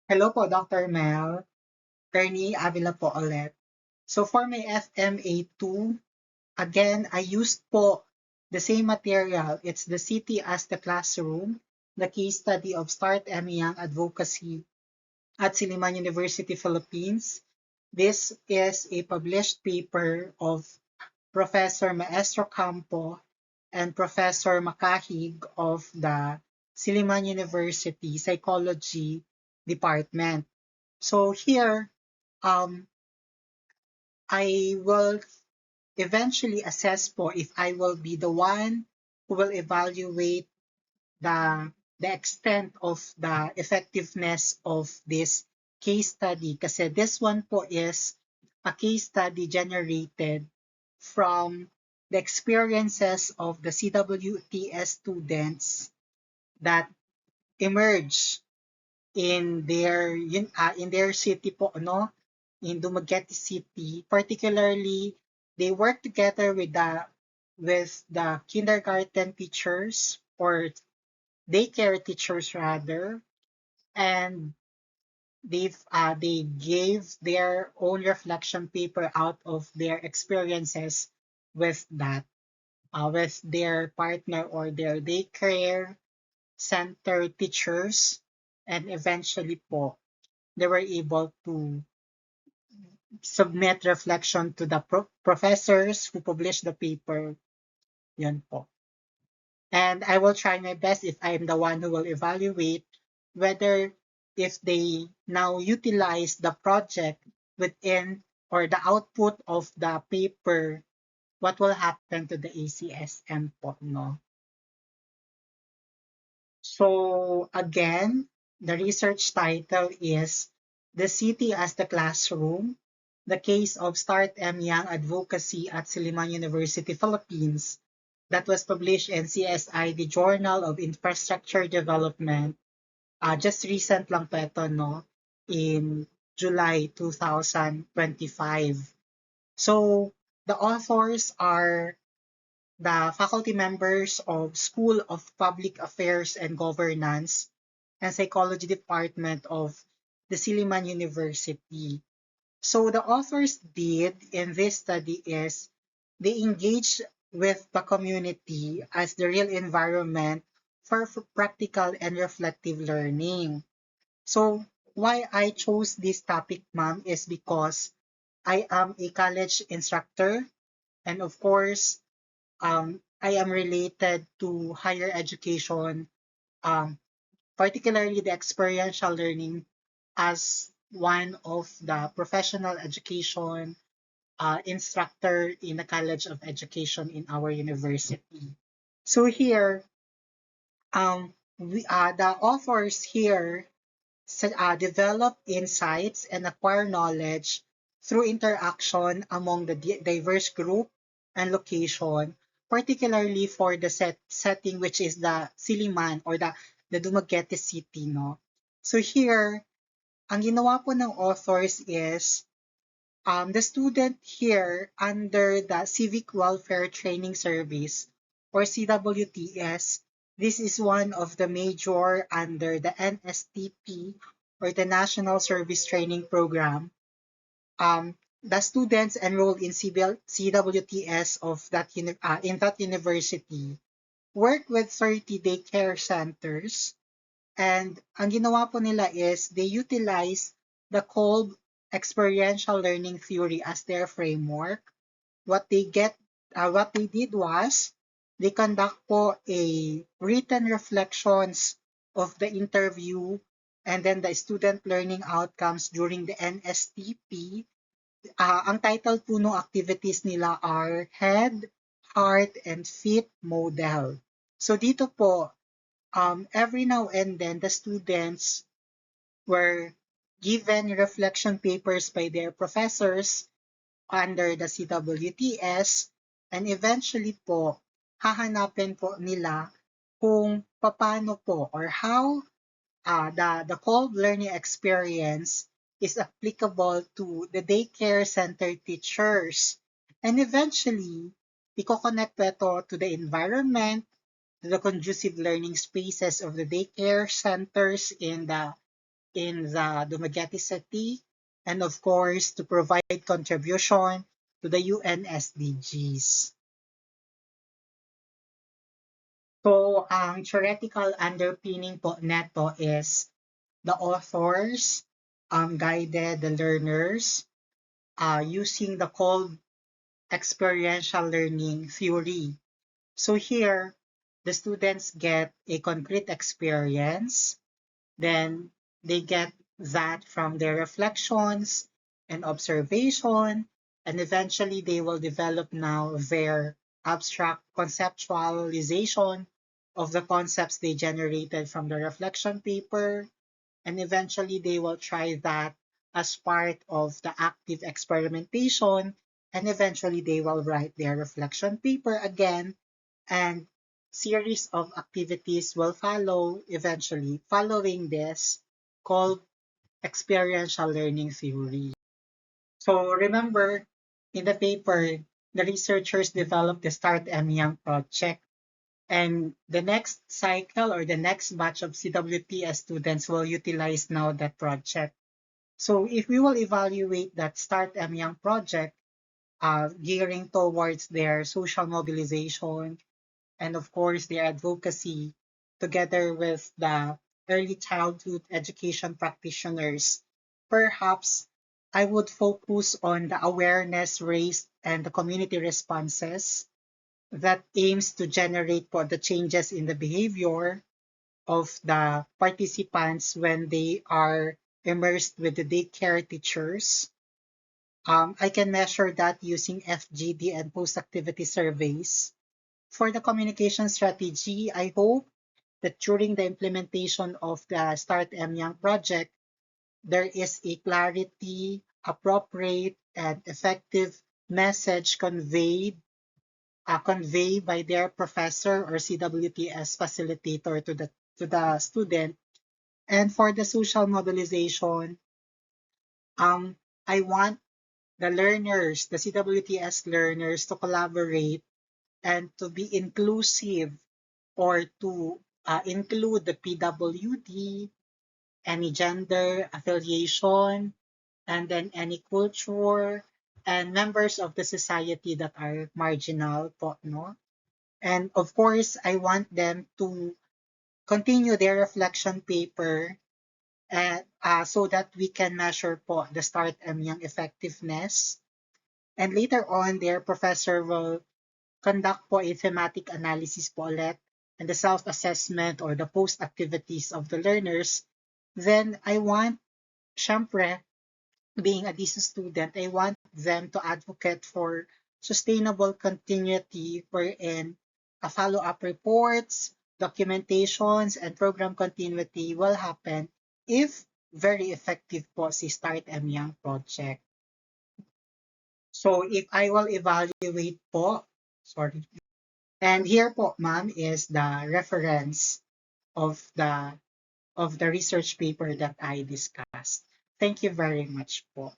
Hello po, Dr. Mel. Attorney Avila po ulit. So for my FMA2, again, I used po the same material. It's the city as the classroom, the case study of Start Young Advocacy at Silliman University, Philippines. This is a published paper of Professor Maestro Campo and Professor Makahig of the Silliman University Psychology Department. So here, um, I will eventually assess po if I will be the one who will evaluate the the extent of the effectiveness of this case study. Kasi this one po is a case study generated from the experiences of the CWTS students that emerge in their city po, no, in Dumaguete City. Particularly, they work together with the kindergarten teachers or daycare teachers rather, and they gave their own reflection paper out of their experiences with that with their partner or their daycare center teachers, and eventually po they were able to submit reflection to the professors who published the paper. Yun po. And I will try my best if I am the one who will evaluate whether if they now utilize the project within or the output of the paper, what will happen to the ACSM po, no? So again, the research title is The City as the Classroom, the case of Start Young Advocacy at Silliman University, Philippines, that was published in CSI, the Journal of Infrastructure Development, just recent lang po ito, no, in July 2025. So the authors are the faculty members of School of Public Affairs and Governance and Psychology Department of the Silliman University. So the authors did in this study is they engaged with the community as the real environment for practical and reflective learning. So why I chose this topic, ma'am, is because I am a college instructor, and of course, I am related to higher education, um, particularly the experiential learning as one of the professional education instructor in the College of Education in our university. So here, the authors here develop insights and acquire knowledge through interaction among the diverse group and location, particularly for the setting which is the Siliman or the Dumaguete City. No? So here, ang ginawa po ng authors is the student here under the Civic Welfare Training Service or CWTS, this is one of the major under the NSTP or the National Service Training Program. The students enrolled in CWTS of in that university work with 30 daycare centers, and ang ginawa po nila is they utilize the Kolb experiential learning theory as their framework. What they did was they conduct po a written reflections of the interview and then the student learning outcomes during the NSTP. Ang title po ng activities nila are Head, Heart, and Feet Model. So dito po, every now and then the students were given reflection papers by their professors under the CWTS, and eventually po hahanapin po nila kung paano po or how the Kolb learning experience is applicable to the daycare center teachers. And eventually, i-connect po ito to the environment, to the conducive learning spaces of the daycare centers in the in the Dumaguete City, and of course, to provide contribution to the UN SDGs. So, ang theoretical underpinning po neto is the authors guided the learners using the called experiential learning theory. So here, the students get a concrete experience, then they get that from their reflections and observation, and eventually they will develop now their abstract conceptualization of the concepts they generated from the reflection paper, and eventually they will try that as part of the active experimentation, and eventually they will write their reflection paper again, and series of activities will follow eventually following this, called experiential learning theory. So remember, in the paper, the researchers developed the Start Young project, and the next cycle or the next batch of CWPS students will utilize now that project. So if we will evaluate that Start Young project, gearing towards their social mobilization and of course their advocacy, together with the early childhood education practitioners, perhaps I would focus on the awareness raised and the community responses that aims to generate for the changes in the behavior of the participants when they are immersed with the daycare teachers. I can measure that using FGD and post-activity surveys. For the communication strategy, I hope that during the implementation of the Start Young project, there is a clarity, appropriate, and effective message conveyed by their professor or CWTS facilitator to the student. And for the social mobilization, um, I want the learners, the CWTS learners, to collaborate and to be inclusive, or to include the PWD, any gender affiliation, and then any culture and members of the society that are marginal po, no? And of course, I want them to continue their reflection paper, and so that we can measure po the Start Young effectiveness. And later on, their professor will conduct po a thematic analysis po ulit, and the self-assessment or the post-activities of the learners. Then I want, syempre, being a decent student, I want them to advocate for sustainable continuity, wherein a follow-up reports, documentations, and program continuity will happen if very effective po si Start Young project. So if I will evaluate po, sorry, and here po, ma'am, is the reference of the research paper that I discussed. Thank you very much po.